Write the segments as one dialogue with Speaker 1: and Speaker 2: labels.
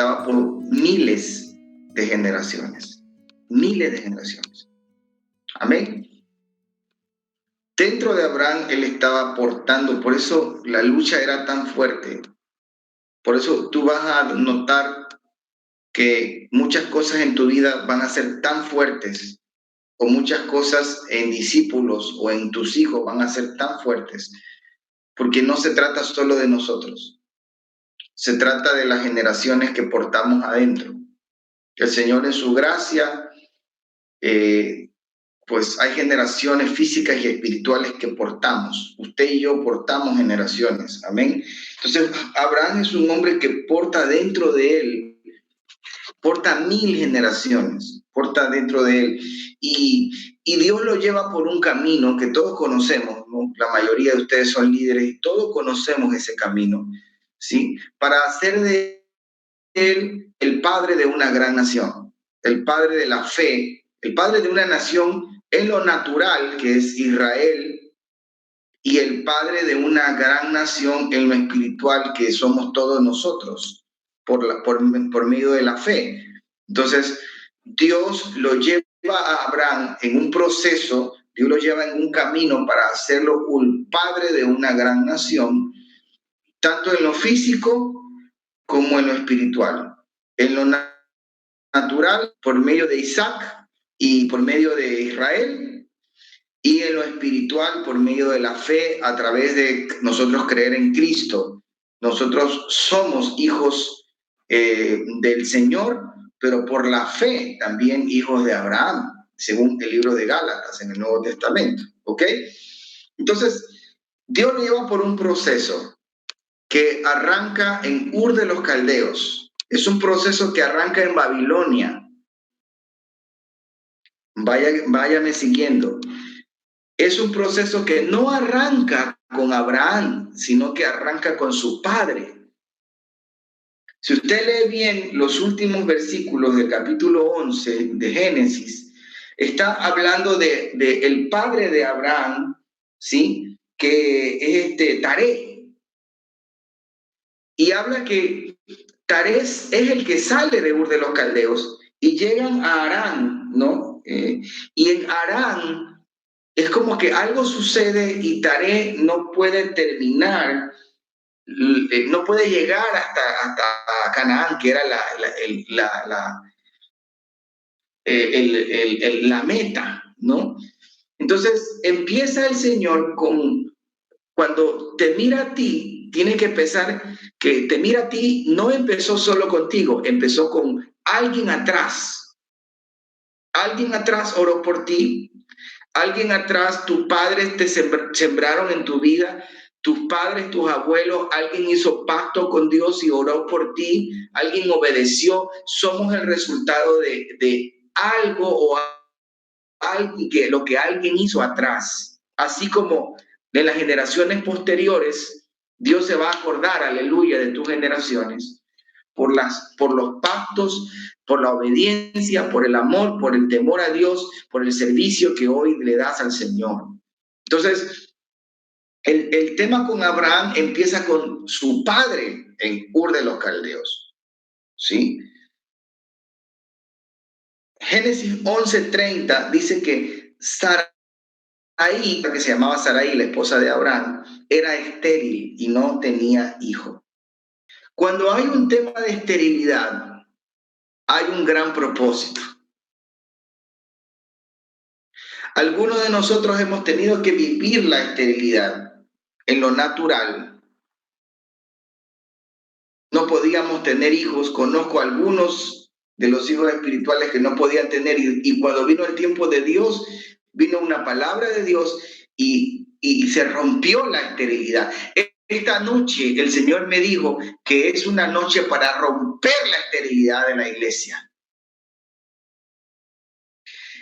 Speaker 1: estaba por miles de generaciones. Miles de generaciones. Amén. Dentro de Abraham él estaba portando, por eso la lucha era tan fuerte. Por eso tú vas a notar que muchas cosas en tu vida van a ser tan fuertes, o muchas cosas en discípulos o en tus hijos van a ser tan fuertes, porque no se trata solo de nosotros, se trata de las generaciones que portamos adentro. El Señor en su gracia, pues hay generaciones físicas y espirituales que portamos. Usted y yo portamos generaciones. Amén. Entonces, Abraham es un hombre que porta dentro de él, porta 1000 generaciones, porta dentro de él. Y Dios lo lleva por un camino que todos conocemos, ¿no? La mayoría de ustedes son líderes y todos conocemos ese camino, ¿sí? Para hacer de él el padre de una gran nación, el padre de la fe, el padre de una nación en lo natural, que es Israel, y el padre de una gran nación en lo espiritual, que somos todos nosotros, por medio de la fe. Entonces, Dios lo lleva a Abraham en un proceso, Dios lo lleva en un camino para hacerlo un padre de una gran nación, tanto en lo físico como en lo espiritual. En lo natural, por medio de Isaac y por medio de Israel, y en lo espiritual, por medio de la fe, a través de nosotros creer en Cristo. Nosotros somos hijos del Señor, pero por la fe también hijos de Abraham, según el libro de Gálatas en el Nuevo Testamento. ¿Ok? Entonces, Dios lo lleva por un proceso que arranca en Ur de los Caldeos. Es un proceso que arranca en Babilonia. Váyame siguiendo. Es un proceso que no arranca con Abraham, sino que arranca con su padre. Si usted lee bien los últimos versículos del capítulo 11 de Génesis, está hablando de el padre de Abraham, ¿sí? Que es Taré. Y habla que Taré es el que sale de Ur de los Caldeos y llegan a Harán, ¿no? Y en Harán es como que algo sucede y Taré no puede terminar, no puede llegar hasta Canaán, que era la meta, ¿no? Entonces empieza el Señor cuando te mira a ti, tiene que pensar que te mira a ti, no empezó solo contigo, empezó con alguien atrás. Alguien atrás oró por ti, alguien atrás, tus padres te sembraron en tu vida, tus padres, tus abuelos, alguien hizo pacto con Dios y oró por ti, alguien obedeció. Somos el resultado de algo o alguien lo que alguien hizo atrás. Así como de las generaciones posteriores, Dios se va a acordar, aleluya, de tus generaciones por los pactos, por la obediencia, por el amor, por el temor a Dios, por el servicio que hoy le das al Señor. Entonces, el tema con Abraham empieza con su padre en Ur de los Caldeos, ¿sí? Génesis 11:30 dice que Sarai, que se llamaba Sarai, la esposa de Abraham, era estéril y no tenía hijo. Cuando hay un tema de esterilidad, hay un gran propósito. Algunos de nosotros hemos tenido que vivir la esterilidad en lo natural. No podíamos tener hijos. Conozco a algunos de los hijos espirituales que no podían tener y cuando vino el tiempo de Dios, vino una palabra de Dios y se rompió la esterilidad. Esta noche el Señor me dijo que es una noche para romper la esterilidad de la iglesia.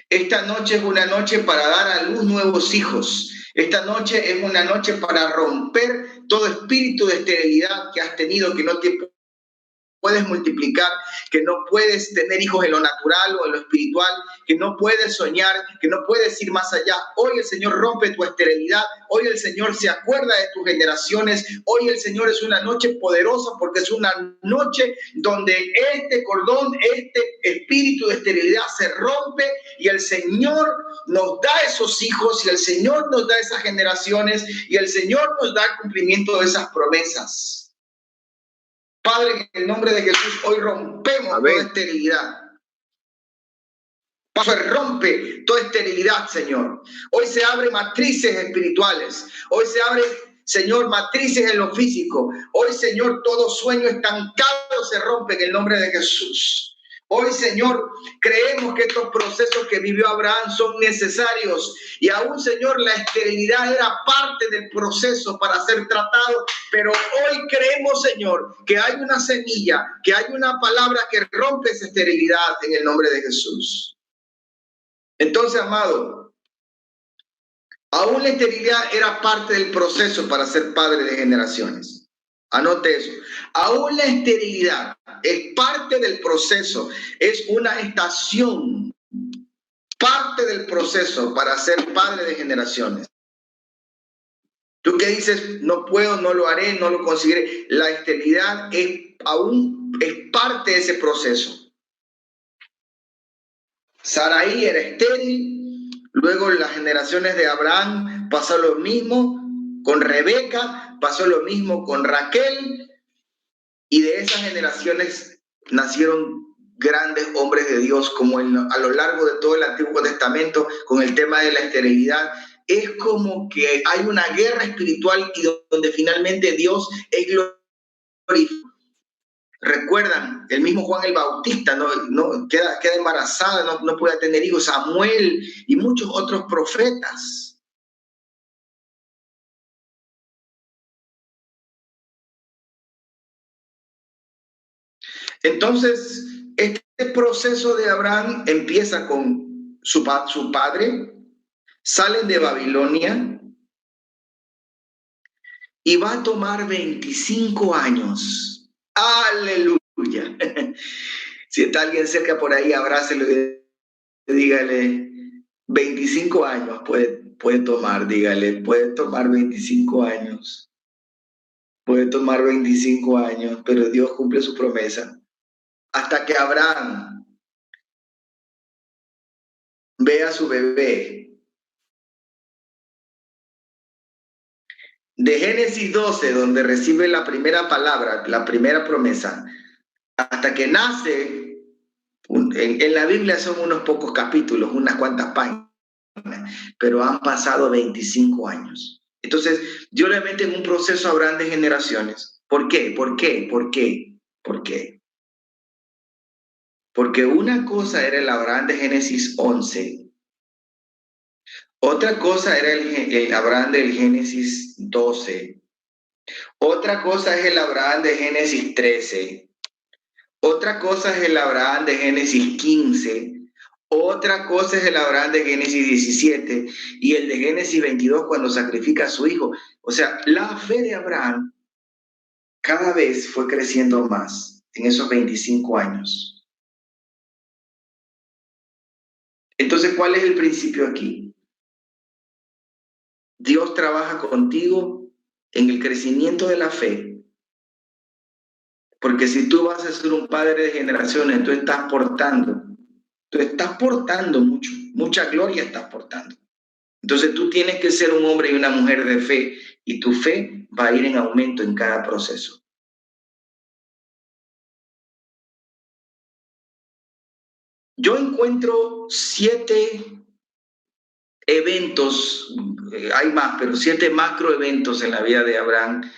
Speaker 1: Esta noche es una noche para dar a luz nuevos hijos. Esta noche es una noche para romper todo espíritu de esterilidad que has tenido, que no te puedes multiplicar, que no puedes tener hijos en lo natural o en lo espiritual, que no puedes soñar, que no puedes ir más allá. Hoy el Señor rompe tu esterilidad, hoy el Señor se acuerda de tus generaciones, hoy el Señor es una noche poderosa porque es una noche donde este cordón, este espíritu de esterilidad se rompe y el Señor nos da esos hijos y el Señor nos da esas generaciones y el Señor nos da el cumplimiento de esas promesas. Padre, en el nombre de Jesús, hoy rompemos toda esterilidad. Padre, rompe toda esterilidad, Señor. Hoy se abren matrices espirituales. Hoy se abre, Señor, matrices en lo físico. Hoy, Señor, todo sueño estancado se rompe en el nombre de Jesús. Hoy, Señor, creemos que estos procesos que vivió Abraham son necesarios y aún, Señor, la esterilidad era parte del proceso para ser tratado, pero hoy creemos, Señor, que hay una semilla, que hay una palabra que rompe esa esterilidad en el nombre de Jesús. Entonces, amado, aún la esterilidad era parte del proceso para ser padre de generaciones. Anote eso. Aún la esterilidad es parte del proceso, es una estación, parte del proceso para ser padre de generaciones. Tú que dices, no puedo, no lo haré, no lo conseguiré. La esterilidad aún es parte de ese proceso. Saraí era estéril, luego las generaciones de Abraham pasó lo mismo con Rebeca, pasó lo mismo con Raquel, y de esas generaciones nacieron grandes hombres de Dios, como a lo largo de todo el Antiguo Testamento, con el tema de la esterilidad. Es como que hay una guerra espiritual y donde finalmente Dios es glorificado. Recuerdan, el mismo Juan el Bautista no queda embarazada, no puede tener hijos, Samuel y muchos otros profetas. Entonces, este proceso de Abraham empieza con su padre, salen de Babilonia y va a tomar 25 años. ¡Aleluya! Si está alguien cerca por ahí, abrácelo y dígale, 25 años puede tomar, dígale, puede tomar 25 años. Puede tomar 25 años, pero Dios cumple su promesa. Hasta que Abraham ve a su bebé. De Génesis 12, donde recibe la primera palabra, la primera promesa, hasta que nace, en la Biblia son unos pocos capítulos, unas cuantas páginas, pero han pasado 25 años. Entonces, Dios le mete en un proceso a Abraham de generaciones. ¿Por qué? ¿Por qué? ¿Por qué? ¿Por qué? Porque una cosa era el Abraham de Génesis 11, otra cosa era el Abraham del Génesis 12, otra cosa es el Abraham de Génesis 13, otra cosa es el Abraham de Génesis 15, otra cosa es el Abraham de Génesis 17 y el de Génesis 22 cuando sacrifica a su hijo. O sea, la fe de Abraham cada vez fue creciendo más en esos 25 años. Entonces, ¿cuál es el principio aquí? Dios trabaja contigo en el crecimiento de la fe. Porque si tú vas a ser un padre de generaciones, tú estás portando mucha gloria estás portando. Entonces tú tienes que ser un hombre y una mujer de fe y tu fe va a ir en aumento en cada proceso. Yo encuentro 7 eventos, hay más, pero 7 macro eventos en la vida de Abraham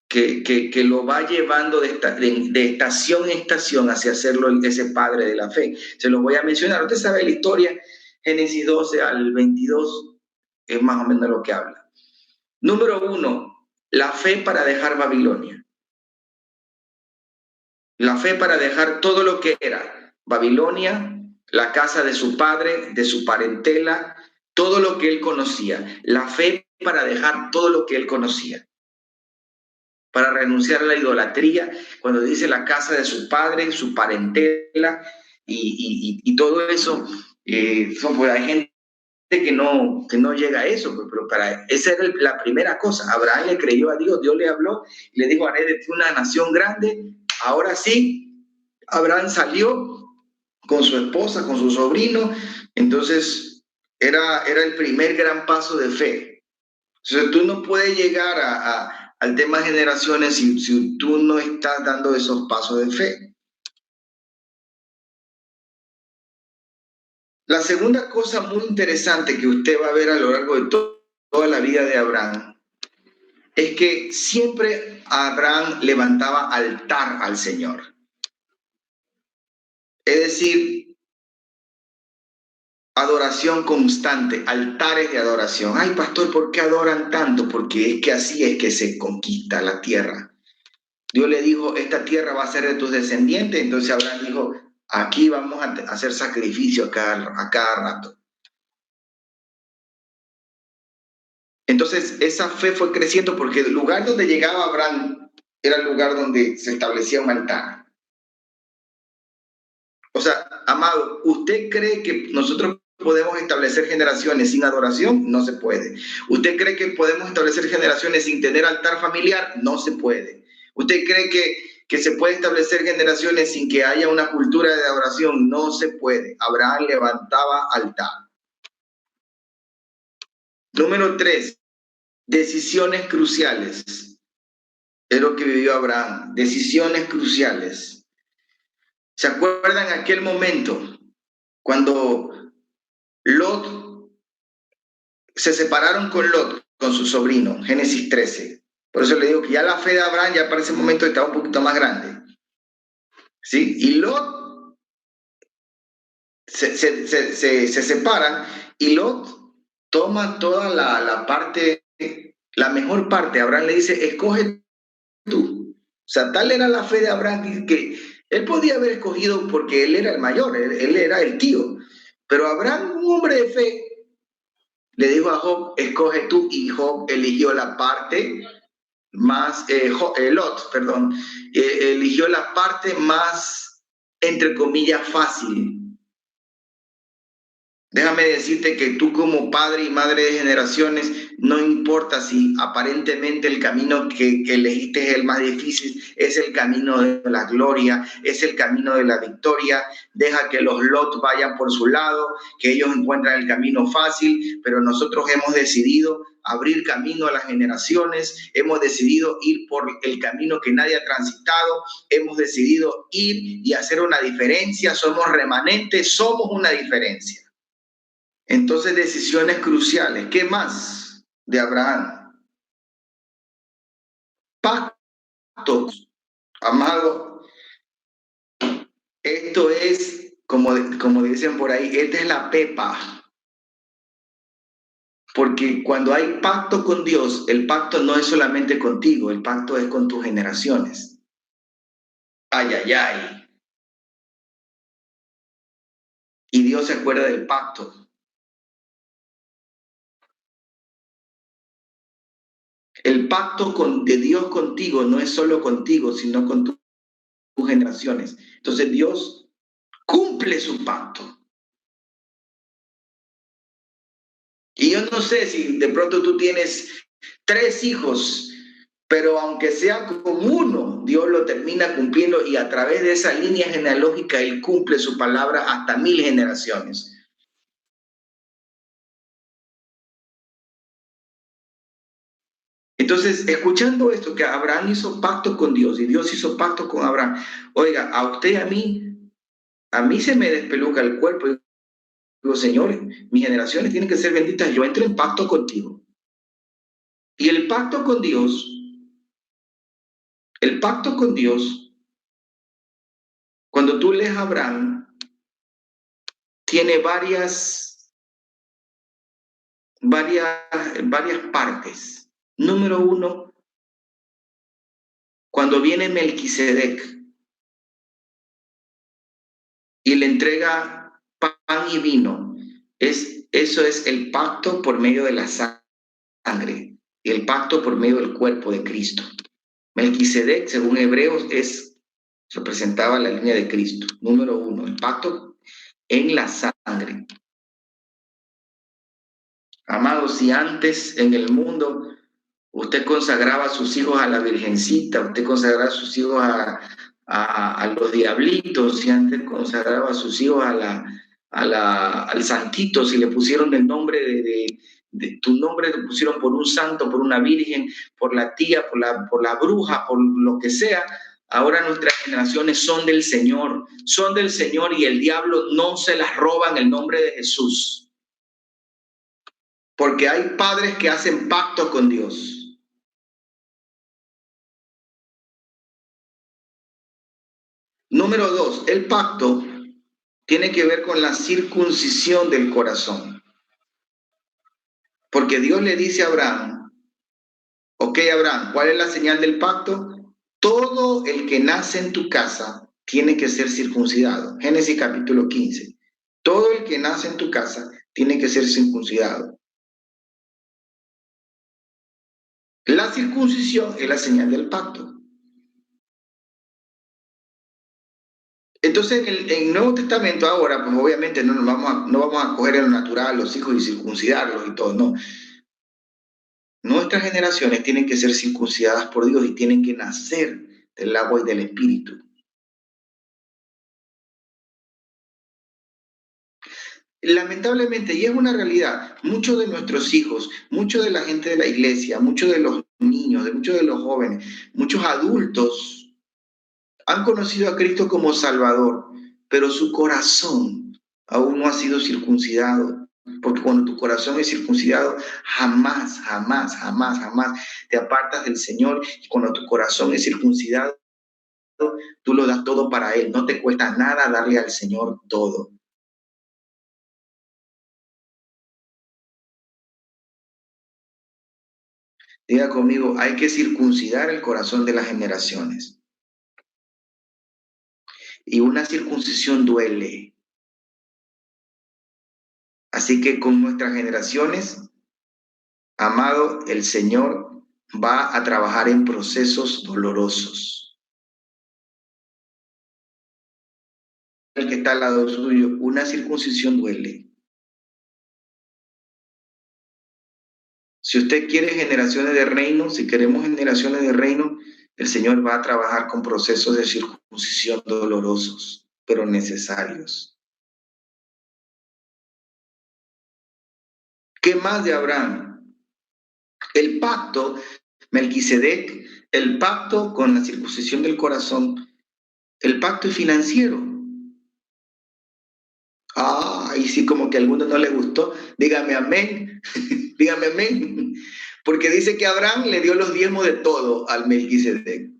Speaker 1: que lo va llevando de estación en estación hacia hacerlo ese padre de la fe. Se los voy a mencionar. Usted sabe la historia, Génesis 12 al 22 es más o menos lo que habla. Número 1, la fe para dejar Babilonia. La fe para dejar todo lo que era Babilonia, la casa de su padre, de su parentela, todo lo que él conocía. La fe para dejar todo lo que él conocía. para renunciar a la idolatría, cuando dice la casa de su padre, su parentela y todo eso. Pues hay gente que no llega a eso, pues, pero esa era la primera cosa. Abraham le creyó a Dios, Dios le habló, le dijo, haré de ti una nación grande. Ahora sí, Abraham salió con su esposa, con su sobrino, entonces era el primer gran paso de fe. Entonces tú no puedes llegar al tema de generaciones si tú no estás dando esos pasos de fe. La segunda cosa muy interesante que usted va a ver a lo largo de toda la vida de Abraham es que siempre Abraham levantaba altar al Señor. Es decir, adoración constante, altares de adoración. Ay, pastor, ¿por qué adoran tanto? Porque es que así es que se conquista la tierra. Dios le dijo, esta tierra va a ser de tus descendientes. Entonces Abraham dijo, aquí vamos a hacer sacrificio a cada rato. Entonces esa fe fue creciendo porque el lugar donde llegaba Abraham era el lugar donde se establecía un altar. O sea, amado, ¿usted cree que nosotros podemos establecer generaciones sin adoración? No se puede. ¿Usted cree que podemos establecer generaciones sin tener altar familiar? No se puede. ¿Usted cree que se puede establecer generaciones sin que haya una cultura de adoración? No se puede. Abraham levantaba altar. Número 3, decisiones cruciales. Es lo que vivió Abraham. Decisiones cruciales. ¿Se acuerdan aquel momento cuando Lot se separaron con Lot, con su sobrino, Génesis 13? Por eso le digo que ya la fe de Abraham ya para ese momento estaba un poquito más grande. ¿Sí? Y Lot se separan y Lot toma toda la parte, la mejor parte. Abraham le dice, escoge tú. O sea, tal era la fe de Abraham que él podía haber escogido porque él era el mayor, él era el tío. Pero Abraham, un hombre de fe, le dijo a Job, escoge tú, y Job eligió la parte más, Lot, perdón, eligió la parte más, entre comillas, fácil. Déjame decirte que tú como padre y madre de generaciones, no importa si aparentemente el camino que elegiste es el más difícil, es el camino de la gloria, es el camino de la victoria. Deja que los Lot vayan por su lado, que ellos encuentran el camino fácil, pero nosotros hemos decidido abrir camino a las generaciones, hemos decidido ir por el camino que nadie ha transitado, hemos decidido ir y hacer una diferencia, somos remanentes, somos una diferencia. Entonces, decisiones cruciales. ¿Qué más de Abraham? Pactos, amado. Esto es, como dicen por ahí, esta es la pepa. Porque cuando hay pacto con Dios, el pacto no es solamente contigo, el pacto es con tus generaciones. Ay, ay, ay. Y Dios se acuerda del pacto. El pacto de Dios contigo no es solo contigo, sino con tus generaciones. Entonces Dios cumple su pacto. Y yo no sé si de pronto tú tienes 3 hijos, pero aunque sea con uno, Dios lo termina cumpliendo y a través de esa línea genealógica Él cumple su palabra hasta 1000 generaciones. Entonces, escuchando esto, que Abraham hizo pacto con Dios y Dios hizo pacto con Abraham, oiga, a usted y a mí se me despeluca el cuerpo. Y digo, Señor, mis generaciones tienen que ser benditas, yo entro en pacto contigo. Y el pacto con Dios, cuando tú lees a Abraham, tiene varias partes. Número 1, cuando viene Melquisedec y le entrega pan y vino, eso es el pacto por medio de la sangre y el pacto por medio del cuerpo de Cristo. Melquisedec, según Hebreos, representaba la línea de Cristo. Número 1, el pacto en la sangre. Amados, si antes en el mundo usted consagraba a sus hijos a la Virgencita, usted consagraba a sus hijos a los diablitos, si antes consagraba a sus hijos al Santito, si le pusieron el nombre de tu nombre, le pusieron por un santo, por una virgen, por la tía, por la bruja, por lo que sea. Ahora nuestras generaciones son del Señor y el diablo no se las roba en el nombre de Jesús. Porque hay padres que hacen pacto con Dios. Número 2, el pacto tiene que ver con la circuncisión del corazón. Porque Dios le dice a Abraham, ok Abraham, ¿cuál es la señal del pacto? Todo el que nace en tu casa tiene que ser circuncidado. Génesis capítulo 15. Todo el que nace en tu casa tiene que ser circuncidado. La circuncisión es la señal del pacto. Entonces, en el Nuevo Testamento ahora, pues obviamente no vamos a coger en lo natural los hijos y circuncidarlos y todo, no. Nuestras generaciones tienen que ser circuncidadas por Dios y tienen que nacer del agua y del Espíritu. Lamentablemente, y es una realidad, muchos de nuestros hijos, mucho de la gente de la iglesia, muchos de los niños, muchos de los jóvenes, muchos adultos han conocido a Cristo como Salvador, pero su corazón aún no ha sido circuncidado. Porque cuando tu corazón es circuncidado, jamás, jamás, jamás, jamás te apartas del Señor. Y cuando tu corazón es circuncidado, tú lo das todo para Él. No te cuesta nada darle al Señor todo. Diga conmigo, hay que circuncidar el corazón de las generaciones. Y una circuncisión duele. Así que con nuestras generaciones, amado, el Señor va a trabajar en procesos dolorosos. El que está al lado suyo, una circuncisión duele. Si usted quiere generaciones de reino, si queremos generaciones de reino, el Señor va a trabajar con procesos de circuncisión dolorosos, pero necesarios. ¿Qué más de Abraham? El pacto, Melquisedec, el pacto con la circuncisión del corazón, el pacto es financiero. Y sí, como que a algunos no les gustó. Dígame amén, dígame amén. Porque dice que Abraham le dio los diezmos de todo al Melquisedec.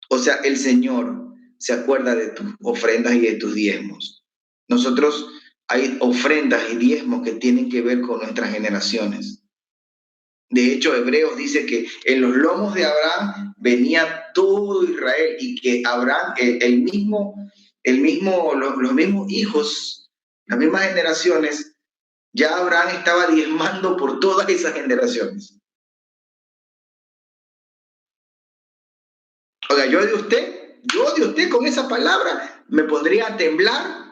Speaker 1: O sea, el Señor se acuerda de tus ofrendas y de tus diezmos. Nosotros hay ofrendas y diezmos que tienen que ver con nuestras generaciones. De hecho, Hebreos dice que en los lomos de Abraham venía todo Israel y que Abraham, los mismos hijos, las mismas generaciones, ya Abraham estaba diezmando por todas esas generaciones. O sea, yo de usted con esa palabra me pondría a temblar,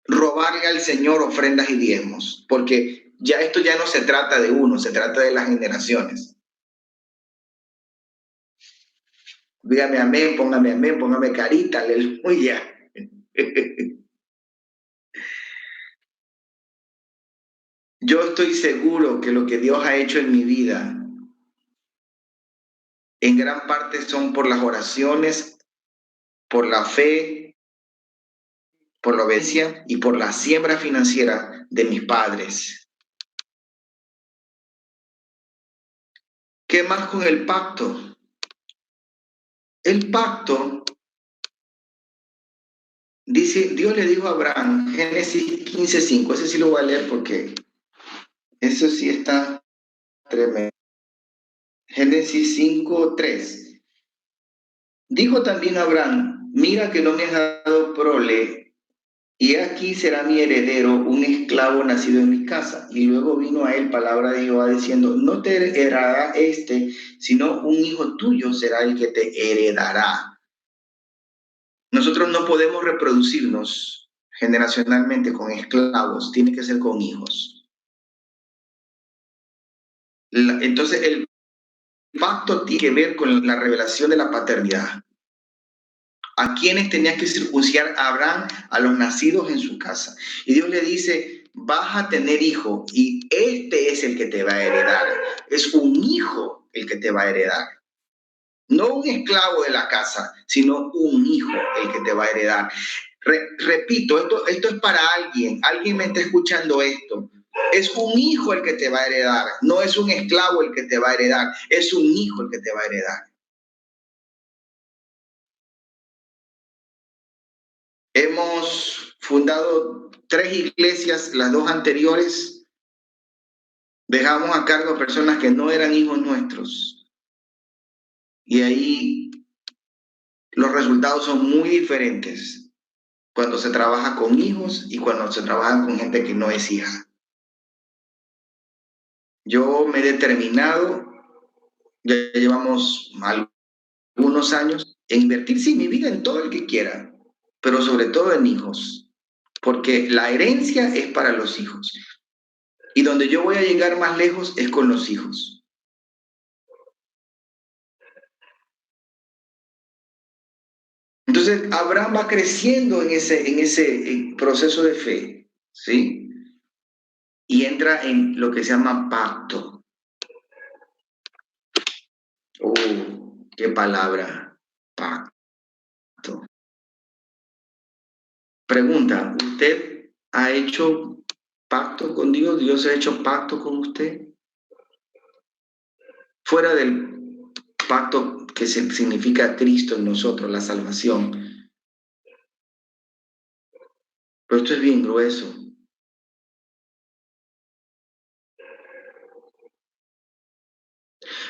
Speaker 1: robarle al Señor ofrendas y diezmos, porque ya esto ya no se trata de uno, se trata de las generaciones. Dígame amén, póngame carita, aleluya. Yo estoy seguro que lo que Dios ha hecho en mi vida, en gran parte son por las oraciones, por la fe, por la obediencia y por la siembra financiera de mis padres. ¿Qué más con el pacto? El pacto, dice, Dios le dijo a Abraham, Génesis 15:5, ese sí lo voy a leer porque eso sí está tremendo. Génesis 5:3. Dijo también Abraham, mira que no me has dado prole Y aquí será mi heredero un esclavo nacido en mi casa. Y luego vino a él palabra de Jehová diciendo, no te heredará este, sino un hijo tuyo será el que te heredará. Nosotros no podemos reproducirnos generacionalmente con esclavos, tiene que ser con hijos. Entonces el pacto tiene que ver con la revelación de la paternidad. ¿A quienes tenía que circuncidar Abraham? A los nacidos en su casa. Y Dios le dice, vas a tener hijo y este es el que te va a heredar. Es un hijo el que te va a heredar. No un esclavo de la casa, sino un hijo el que te va a heredar. Repito, esto es para alguien. Alguien me está escuchando esto. Es un hijo el que te va a heredar. No es un esclavo el que te va a heredar. Es un hijo el que te va a heredar. Hemos fundado 3 iglesias, las 2 anteriores dejamos a cargo a personas que no eran hijos nuestros. Y ahí los resultados son muy diferentes cuando se trabaja con hijos y cuando se trabaja con gente que no es hija. Yo me he determinado, ya llevamos algunos años, en invertir, sí, mi vida en todo el que quiera, pero sobre todo en hijos, porque la herencia es para los hijos. Y donde yo voy a llegar más lejos es con los hijos. Entonces, Abraham va creciendo en ese proceso de fe, ¿sí? Y entra en lo que se llama pacto. Oh, qué palabra, pacto. Pregunta, ¿usted ha hecho pacto con Dios? ¿Dios ha hecho pacto con usted? Fuera del pacto que significa Cristo en nosotros, la salvación. Pero esto es bien grueso.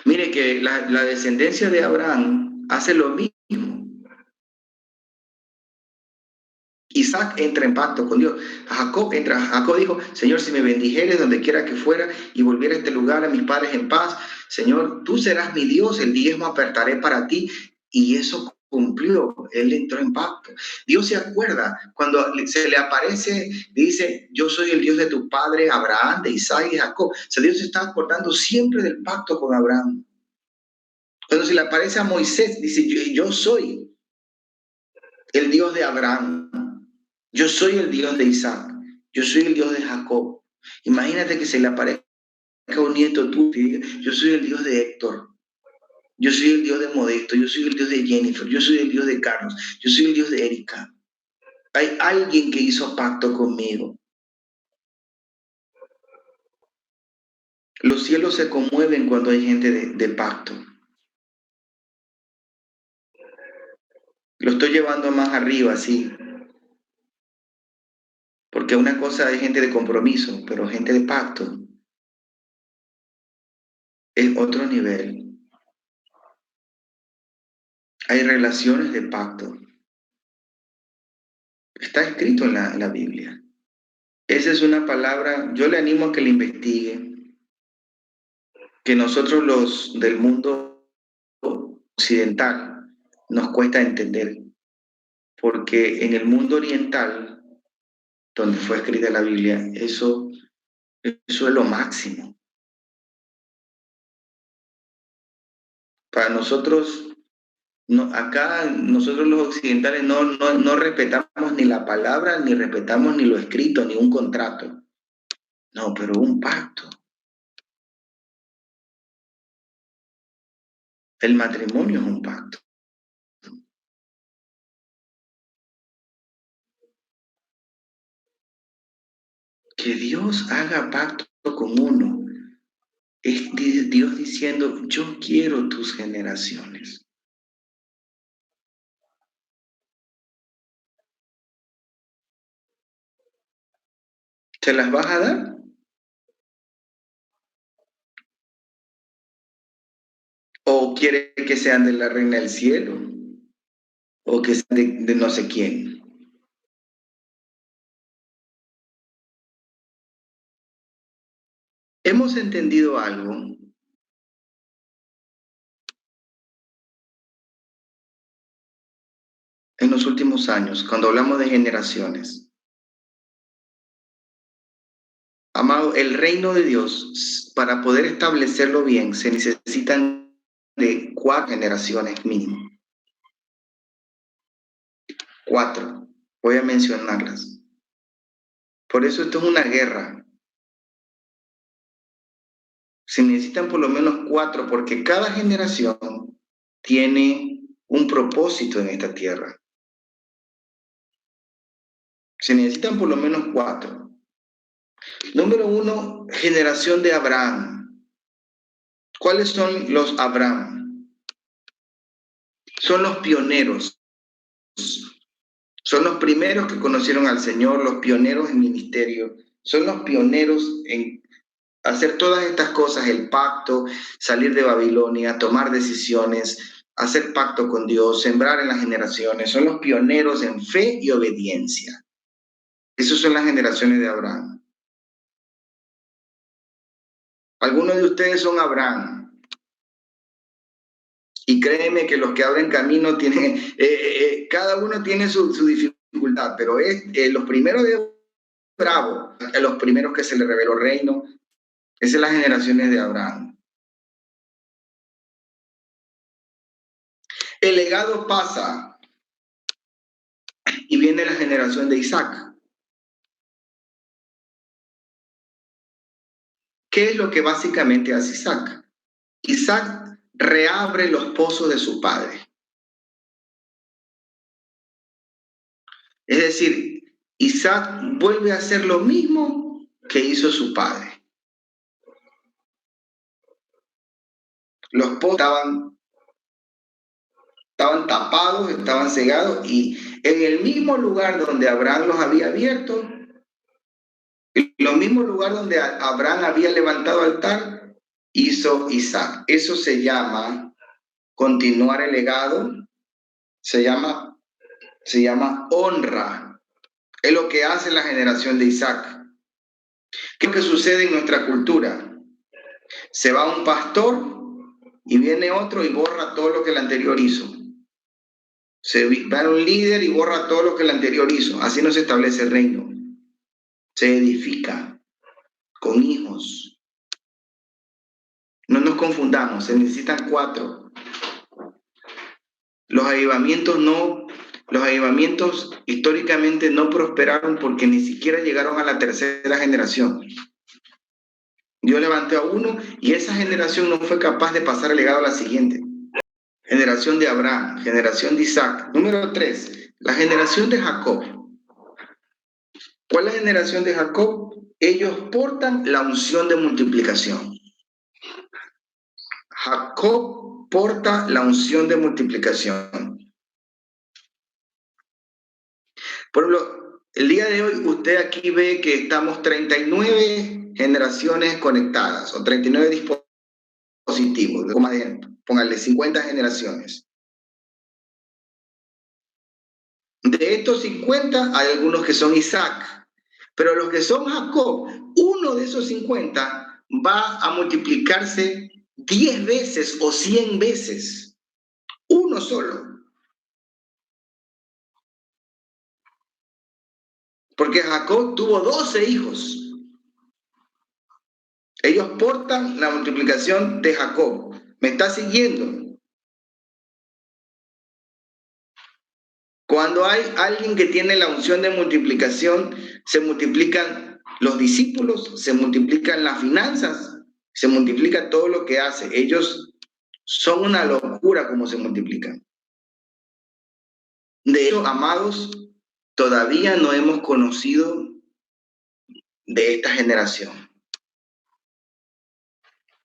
Speaker 1: Mire que la descendencia de Abraham hace lo mismo. Isaac entra en pacto con Dios. Jacob dijo, Señor, si me bendijeres donde quiera que fuera y volviera a este lugar a mis padres en paz, Señor, tú serás mi Dios, el diezmo apartaré para ti. Y eso cumplió, él entró en pacto. Dios se acuerda, cuando se le aparece, dice, yo soy el Dios de tu padre Abraham, de Isaac y Jacob. O sea, Dios se está acordando siempre del pacto con Abraham. Cuando se le aparece a Moisés, dice, yo soy el Dios de Abraham, yo soy el Dios de Isaac, yo soy el Dios de Jacob. Imagínate que se le aparezca un nieto tuyo y diga, yo soy el Dios de Héctor, yo soy el Dios de Modesto, yo soy el Dios de Jennifer, yo soy el Dios de Carlos, yo soy el Dios de Erika. Hay alguien que hizo pacto conmigo. Los cielos se conmueven cuando hay gente de pacto. Lo estoy llevando más arriba, sí. Porque una cosa es gente de compromiso, pero gente de pacto es otro nivel. Hay relaciones de pacto. Está escrito en la Biblia. Esa es una palabra, yo le animo a que la investigue, que nosotros los del mundo occidental nos cuesta entender, porque en el mundo oriental, donde fue escrita la Biblia, eso es lo máximo. Para nosotros, no, acá nosotros los occidentales no respetamos ni la palabra, ni respetamos ni lo escrito, ni un contrato. No, pero un pacto. El matrimonio es un pacto. Que Dios haga pacto con uno es Dios diciendo, yo quiero tus generaciones. ¿Te las vas a dar? ¿O quiere que sean de la reina del cielo? ¿O que sean de no sé quién? Hemos entendido algo en los últimos años, cuando hablamos de generaciones. Amado, el reino de Dios, para poder establecerlo bien, se necesitan de 4 generaciones mínimo. 4. Voy a mencionarlas. Por eso esto es una guerra. Se necesitan por lo menos 4, porque cada generación tiene un propósito en esta tierra. Se necesitan por lo menos 4. Número 1, generación de Abraham. ¿Cuáles son los Abraham? Son los pioneros. Son los primeros que conocieron al Señor, los pioneros en ministerio. Son los pioneros en hacer todas estas cosas, el pacto, salir de Babilonia, tomar decisiones, hacer pacto con Dios, sembrar en las generaciones. Son los pioneros en fe y obediencia. Esas son las generaciones de Abraham. Algunos de ustedes son Abraham. Y créeme que los que abren camino tienen, cada uno tiene su dificultad, pero es los primeros de Bravo, los primeros que se le reveló reino, esas son las generaciones de Abraham. El legado pasa y viene la generación de Isaac. ¿Qué es lo que básicamente hace Isaac? Isaac reabre los pozos de su padre. Es decir, Isaac vuelve a hacer lo mismo que hizo su padre. Los pozos estaban tapados, estaban cegados, y en el mismo lugar donde Abraham los había abierto, en el mismo lugar donde Abraham había levantado altar, hizo Isaac. Eso se llama continuar el legado, se llama honra. Es lo que hace la generación de Isaac. ¿Qué es lo que sucede en nuestra cultura? Se va un pastor y viene otro y borra todo lo que el anterior hizo. Se va un líder y borra todo lo que el anterior hizo. Así no se establece el reino. Se edifica con hijos. No nos confundamos, se necesitan 4. Los avivamientos históricamente no prosperaron porque ni siquiera llegaron a la tercera generación. Dios levantó a uno y esa generación no fue capaz de pasar el legado a la siguiente. Generación de Abraham, generación de Isaac. Número 3, la generación de Jacob. ¿Cuál es la generación de Jacob? Ellos portan la unción de multiplicación. Jacob porta la unción de multiplicación. Por ejemplo, el día de hoy usted aquí ve que estamos 39 generaciones conectadas o 39 dispositivos. Póngale 50 generaciones. De estos 50 hay algunos que son Isaac, pero los que son Jacob, uno de esos 50 va a multiplicarse 10 veces o 100 veces. Uno solo. Porque Jacob tuvo 12 hijos. Ellos portan la multiplicación de Jacob. ¿Me está siguiendo? Cuando hay alguien que tiene la unción de multiplicación, se multiplican los discípulos, se multiplican las finanzas, se multiplica todo lo que hace. Ellos son una locura como se multiplican. De hecho, amados, todavía no hemos conocido de esta generación.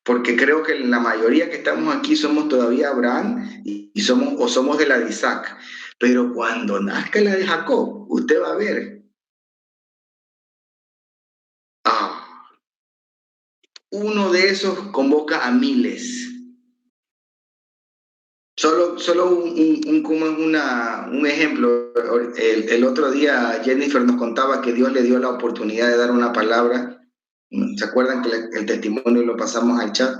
Speaker 1: Porque creo que la mayoría que estamos aquí somos todavía Abraham y somos de la de Isaac. Pero cuando nazca la de Jacob, usted va a ver. Uno de esos convoca a miles. Solo un ejemplo. El otro día Jennifer nos contaba que Dios le dio la oportunidad de dar una palabra. ¿Se acuerdan que el testimonio lo pasamos al chat?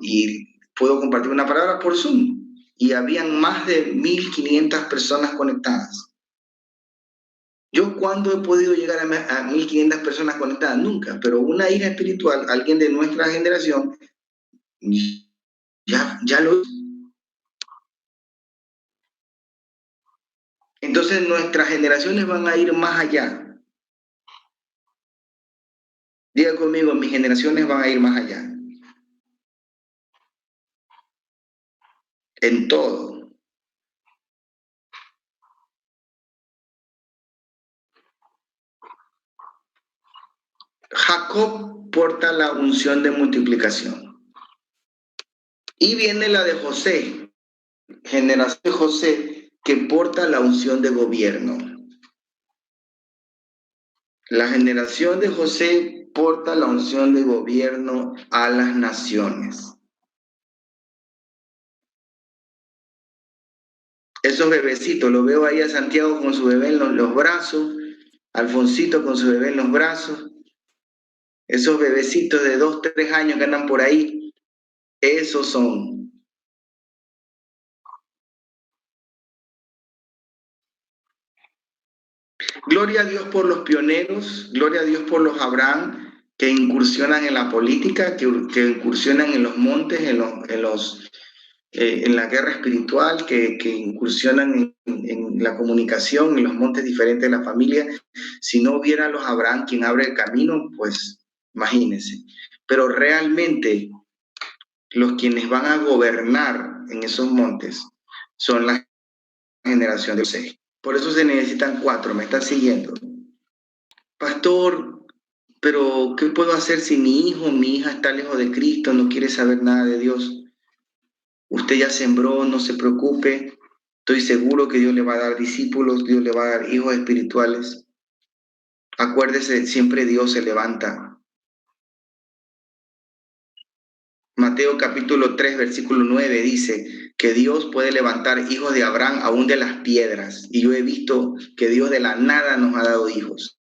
Speaker 1: Y puedo compartir una palabra por Zoom. Y habían más de 1.500 personas conectadas. ¿Yo cuándo he podido llegar a 1.500 personas conectadas? Nunca. Pero una hija espiritual, alguien de nuestra generación, ya lo hizo. Entonces nuestras generaciones van a ir más allá. Diga conmigo, mis generaciones van a ir más allá. En todo. Jacob porta la unción de multiplicación. Y viene la de José, generación de José, que porta la unción de gobierno. La generación de José porta la unción de gobierno a las naciones. Esos bebecitos, lo veo ahí a Santiago con su bebé en los brazos, Alfonsito con su bebé en los brazos, esos bebecitos de 2, 3 años que andan por ahí, esos son. Gloria a Dios por los pioneros, gloria a Dios por los Abraham que incursionan en la política, que incursionan en los montes, en la guerra espiritual, que incursionan en la comunicación, en los montes diferentes de la familia. Si no hubiera los Abraham quien abre el camino, pues imagínense. Pero realmente los quienes van a gobernar en esos montes son la generación de 6. Por eso se necesitan 4, ¿me están siguiendo? Pastor, pero ¿qué puedo hacer si mi hija está lejos de Cristo, no quiere saber nada de Dios? Usted ya sembró, no se preocupe. Estoy seguro que Dios le va a dar discípulos, Dios le va a dar hijos espirituales. Acuérdese, siempre Dios se levanta. Mateo capítulo 3, versículo 9 dice que Dios puede levantar hijos de Abraham aún de las piedras. Y yo he visto que Dios de la nada nos ha dado hijos.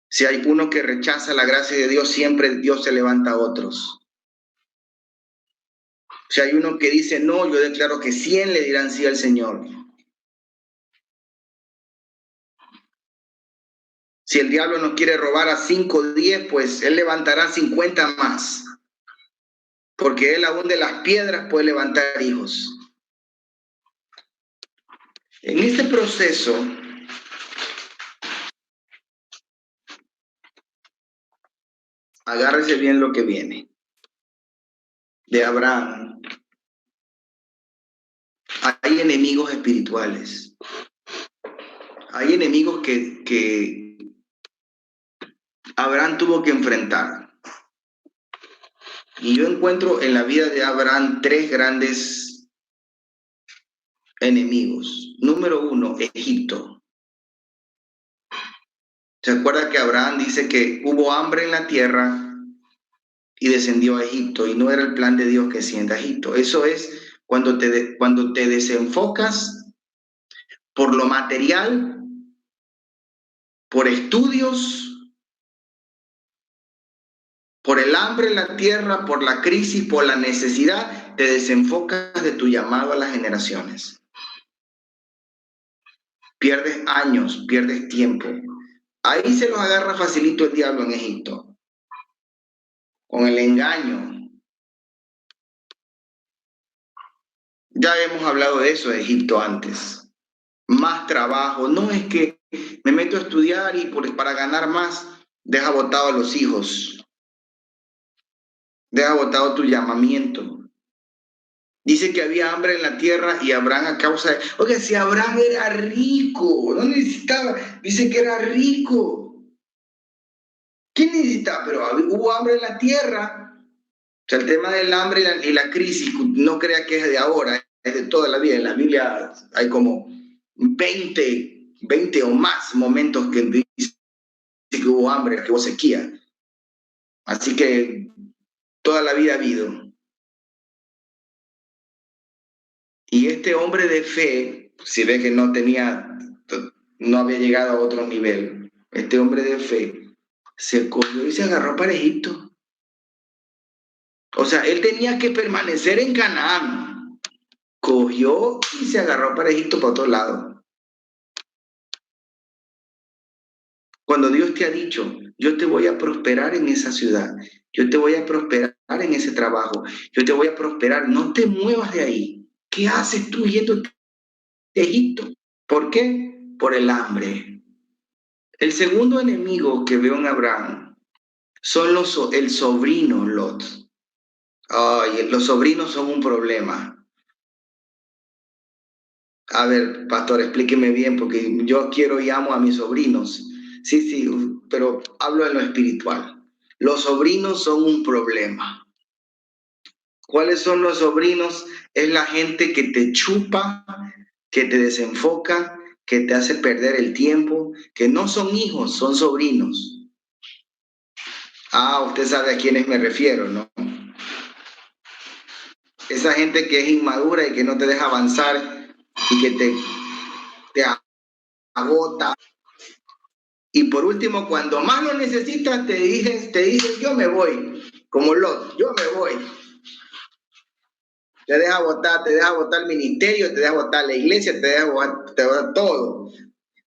Speaker 1: Si hay uno que rechaza la gracia de Dios, siempre Dios se levanta a otros. Si hay uno que dice no, yo declaro que 100 le dirán sí al Señor. Si el diablo nos quiere robar a 5 o 10, pues él levantará 50 más. Porque él aún de las piedras puede levantar hijos. En este proceso, agárrese bien lo que viene. De Abraham, hay enemigos espirituales. Hay enemigos que Abraham tuvo que enfrentar. Y yo encuentro en la vida de Abraham 3 grandes enemigos. Número 1, Egipto. ¿Se acuerda que Abraham dice que hubo hambre en la tierra y descendió a Egipto? Y no era el plan de Dios que descienda a Egipto. Eso es cuando te desenfocas por lo material, por estudios, por el hambre en la tierra, por la crisis, por la necesidad, te desenfocas de tu llamado a las generaciones. Pierdes años, pierdes tiempo. Ahí se los agarra facilito el diablo en Egipto, con el engaño. Ya hemos hablado de eso de Egipto antes. Más trabajo. No es que me meto a estudiar y para ganar más, deja botado a los hijos. Deja botado tu llamamiento. Dice que había hambre en la tierra y Abraham a causa de... Oiga, si Abraham era rico, no necesitaba, dice que era rico. ¿Quién necesitaba? Pero hubo hambre en la tierra. O sea, el tema del hambre y la crisis, no crea que es de ahora, es de toda la vida. En la Biblia hay como 20 o más momentos que dice que hubo hambre, que hubo sequía. Así que toda la vida ha habido. Y este hombre de fe, si ve que no había llegado a otro nivel, este hombre de fe se cogió y se agarró para Egipto. O sea, él tenía que permanecer en Canaán. Cogió y se agarró para Egipto para otro lado. Cuando Dios te ha dicho, yo te voy a prosperar en esa ciudad, yo te voy a prosperar en ese trabajo, yo te voy a prosperar, no te muevas de ahí. ¿Qué haces tú yendo de Egipto? ¿Por qué? Por el hambre. El segundo enemigo que veo en Abraham son el sobrino Lot. Ay, los sobrinos son un problema. A ver, pastor, explíqueme bien, porque yo quiero y amo a mis sobrinos. Sí, sí, pero hablo en lo espiritual. Los sobrinos son un problema. ¿Cuáles son los sobrinos? Es la gente que te chupa, que te desenfoca, que te hace perder el tiempo, que no son hijos, son sobrinos. Ah, usted sabe a quiénes me refiero, ¿no? Esa gente que es inmadura y que no te deja avanzar y que te agota. Y por último, cuando más lo necesitas, te dicen, yo me voy, como Lot, yo me voy. Te deja botar el ministerio, te deja botar la iglesia, te deja botar todo.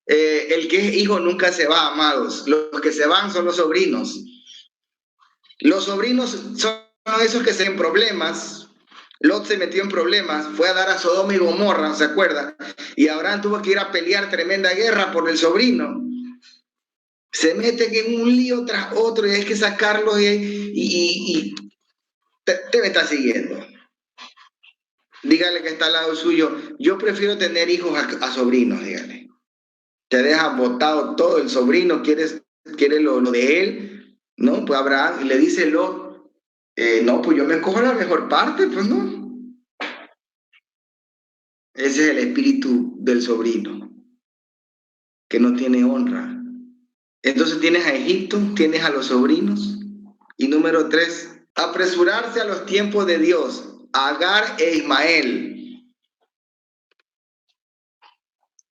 Speaker 1: El que es hijo nunca se va, amados. Los que se van son los sobrinos. Los sobrinos son esos que se en problemas. Lot se metió en problemas, fue a dar a Sodoma y Gomorra, ¿se acuerda? Y Abraham tuvo que ir a pelear tremenda guerra por el sobrino. Se meten en un lío tras otro y hay que sacarlos y te me está siguiendo. Dígale que está al lado suyo. Yo prefiero tener hijos a sobrinos, dígale. Te deja botado todo, el sobrino quiere lo de él, ¿no? Pues Abraham le dice no, pues yo me cojo la mejor parte, pues no. Ese es el espíritu del sobrino, que no tiene honra. Entonces tienes a Egipto, tienes a los sobrinos. Y número 3, apresurarse a los tiempos de Dios. Agar e Ismael.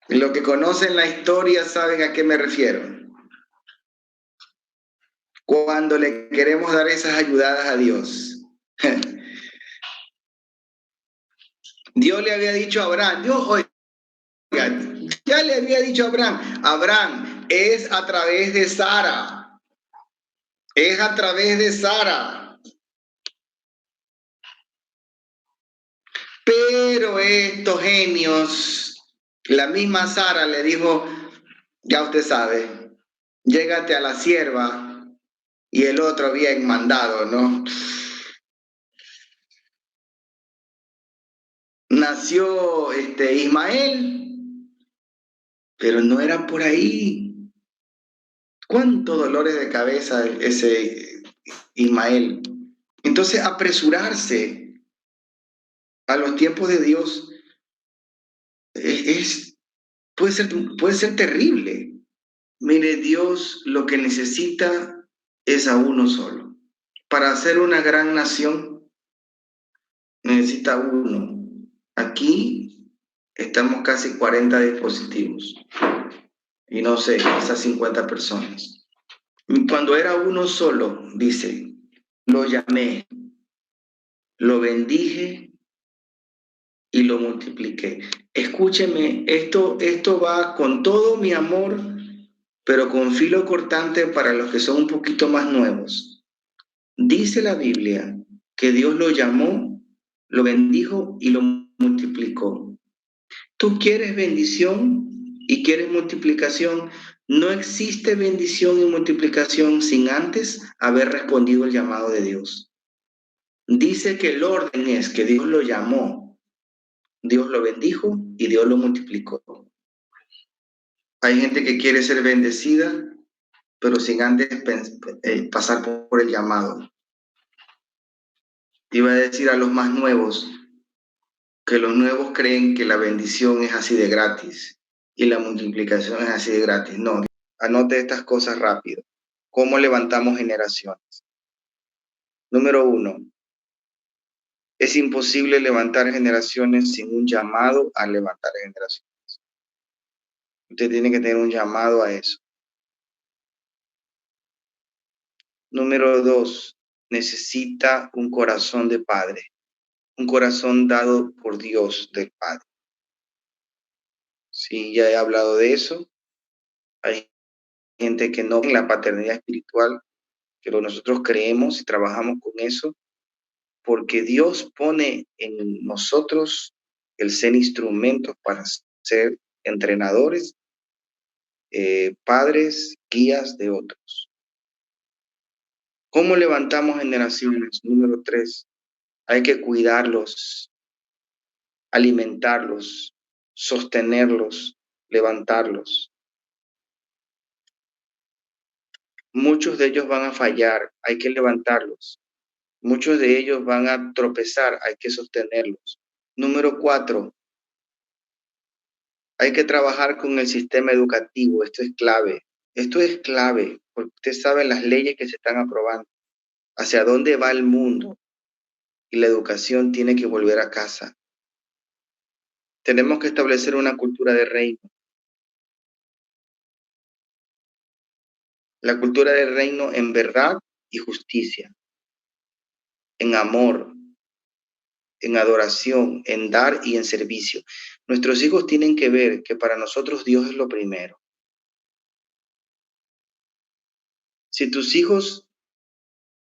Speaker 1: Los que conocen la historia saben a qué me refiero. Cuando le queremos dar esas ayudadas a Dios. Dios le había dicho a Abraham, oiga, ya le había dicho a Abraham, es a través de Sara. Es a través de Sara. Pero estos genios, la misma Sara le dijo, ya usted sabe, llégate a la sierva y el otro bien mandado, ¿no? Nació Ismael, pero no era por ahí. ¿Cuántos dolores de cabeza ese Ismael? Entonces, apresurarse a los tiempos de Dios puede ser terrible. Mire, Dios lo que necesita es a uno solo. Para hacer una gran nación necesita uno. Aquí estamos casi 40 dispositivos y no sé, esas 50 personas. Cuando era uno solo, dice, lo llamé, lo bendije y lo multipliqué. Escúcheme, esto va con todo mi amor, pero con filo cortante para los que son un poquito más nuevos. Dice la Biblia que Dios lo llamó, lo bendijo y lo multiplicó. Tú quieres bendición y quieres multiplicación. No existe bendición y multiplicación sin antes haber respondido el llamado de Dios. Dice que el orden es que Dios lo llamó, Dios lo bendijo y Dios lo multiplicó. Hay gente que quiere ser bendecida, pero sin antes pasar por el llamado. Iba a decir a los más nuevos que los nuevos creen que la bendición es así de gratis y la multiplicación es así de gratis. No, anote estas cosas rápido. ¿Cómo levantamos generaciones? Número 1, es imposible levantar generaciones sin un llamado a levantar generaciones. Usted tiene que tener un llamado a eso. Número 2, necesita un corazón de padre, un corazón dado por Dios del Padre. Sí, ya he hablado de eso. Hay gente que no en la paternidad espiritual, pero nosotros creemos y trabajamos con eso porque Dios pone en nosotros el ser instrumentos para ser entrenadores, padres, guías de otros. ¿Cómo levantamos generaciones? Número 3, hay que cuidarlos, alimentarlos, sostenerlos, levantarlos. Muchos de ellos van a fallar, hay que levantarlos. Muchos de ellos van a tropezar, hay que sostenerlos. Número 4, hay que trabajar con el sistema educativo. Esto es clave. Esto es clave, porque usted sabe las leyes que se están aprobando, hacia dónde va el mundo, y la educación tiene que volver a casa. Tenemos que establecer una cultura de reino. La cultura del reino en verdad y justicia, en amor, en adoración, en dar y en servicio. Nuestros hijos tienen que ver que para nosotros Dios es lo primero. Si tus hijos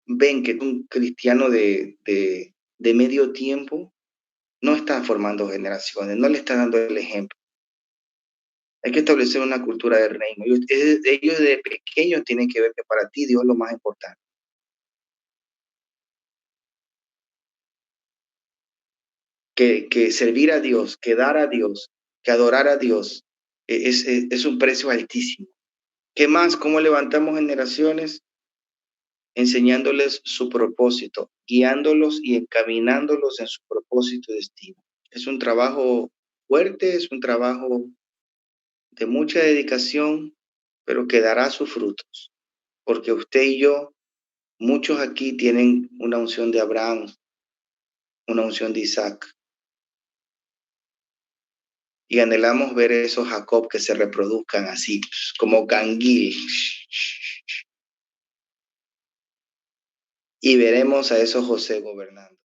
Speaker 1: ven que tú un cristiano de medio tiempo, no está formando generaciones, no le está dando el ejemplo. Hay que establecer una cultura del reino. Ellos de pequeños tienen que ver que para ti Dios es lo más importante. Que servir a Dios, que dar a Dios, que adorar a Dios es un precio altísimo. ¿Qué más? ¿Cómo levantamos generaciones? Enseñándoles su propósito, guiándolos y encaminándolos en su propósito y destino. Es un trabajo fuerte, es un trabajo de mucha dedicación, pero que dará sus frutos, porque usted y yo, muchos aquí tienen una unción de Abraham, una unción de Isaac, y anhelamos ver esos Jacob que se reproduzcan así, como canguil, y veremos a esos José gobernando.